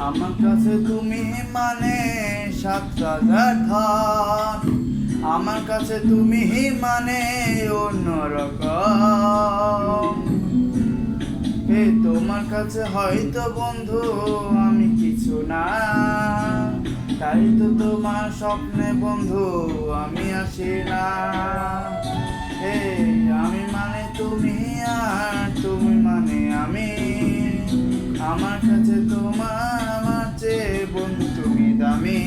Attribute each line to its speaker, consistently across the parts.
Speaker 1: আমার কাছে তুমি মানে সাত রাজার ধন, আমার কাছে তুমি মানে অন্যরকম। তোমার কাছে হয়তো বন্ধু আমি কিছু না, তাই তো তোমার স্বপ্নে বন্ধু আমি আসি না। আমি মানে তুমি আর তুমি মানে আমি, আমার কাছে তোমার চেয়ে বন্ধু তুমি দামি।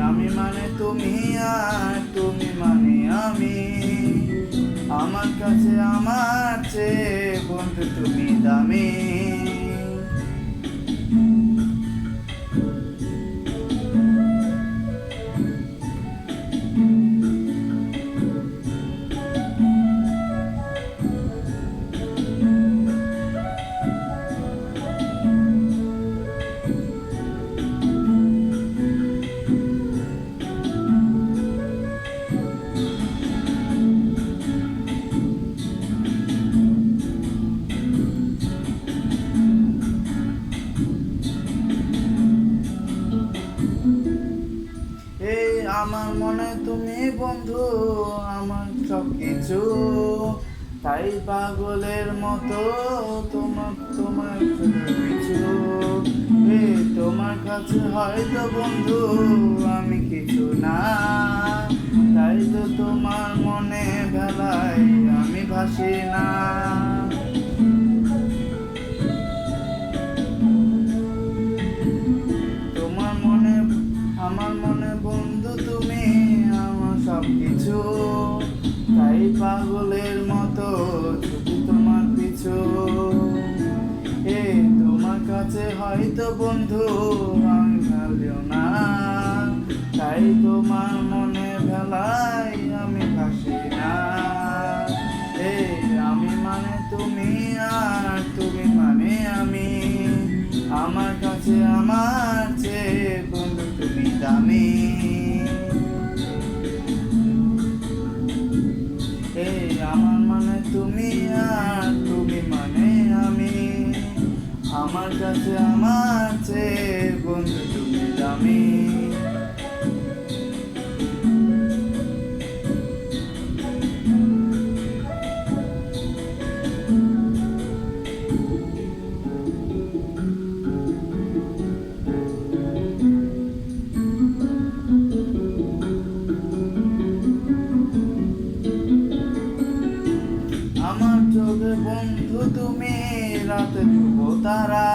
Speaker 1: আমি মানে তুমি আর তুমি মানে আমি, আমার কাছে আমার চেয়ে বন্ধু তুমি দামি। আমার মনে তুমি বন্ধু আমার সব কিছু, তাই পাগলের মতো তোমার পিছু। তোমার কাছে হয়তো বন্ধু আমি কিছু না, তাই তো তোমার মনে ভেলায় আমি ভাসি না। আমার মনে বন্ধু তুমি আমার সব কিছু, তাই পাগলের মতো ছুটি তোমার পিছু। তোমার কাছে হয়তো বন্ধু আমি ভালো না, তাই তোমার মনে ভেলায় আমি ভাসি না। আমি মানে তুমি আর তুমি মানে আমি, আমার কাছে আমার চেয়ে বন্ধু তুমি দামি। আমার মানে তুমি আর তুমি মানে আমি, আমার কাছে আমার চেয়ে বন্ধু তুমি দামি। আমার চোখে বন্ধু তুমি রাতে ডুবো তারা,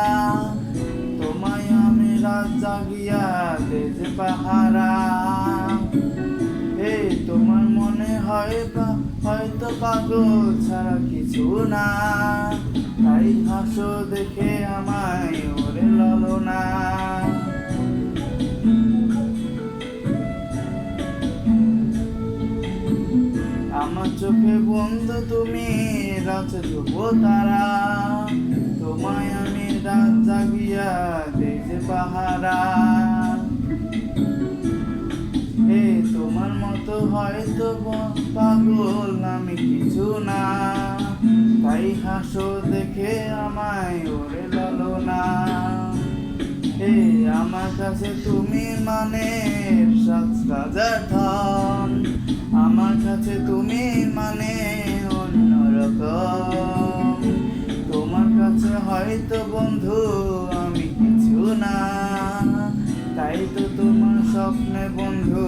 Speaker 1: তোমায় আমি রাত জাগিয়া দেজে পাহারা। তোমার মনে হয়তো পাগল ছাড়া কিছু না, তাই হাসো দেখে আমায় ওরে ললনা। আমার চোখে বন্ধু তুমি রাতে ডুবো তারা, তোমায় আমি রাত জাগিয়া দেখে পাহারা। তোমার মতো হয়তো পাগল আমি কিছু না, তাই হাসো দেখে আমায় ওরে ললনা। আমার কাছে তুমি মানে সাত রাজার ধন, আমার কাছে তুমি মানে অন্যরকম। তোমার কাছে হয়তো বন্ধু আমি কিছু না, তাই তো তোমার স্বপ্নে বন্ধু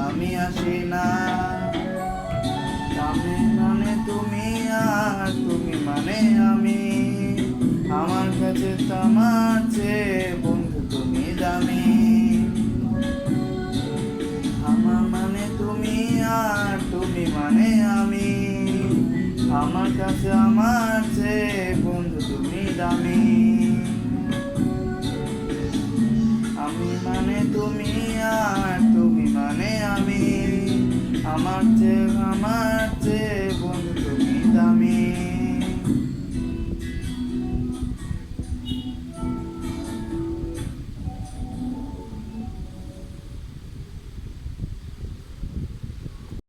Speaker 1: আমি আসি না। আমি মানে তুমি আর তুমি মানে আমি, আমার কাছে তোমার চেয়ে বন্ধু তুমি দামি। আমার মানে তুমি আর তুমি মানে আমি, আমার কাছে আমার চেয়ে বন্ধু তুমি দামি। আমি মানে তুমি আর তুমি মানে আমি, আমার চেয়ে আমার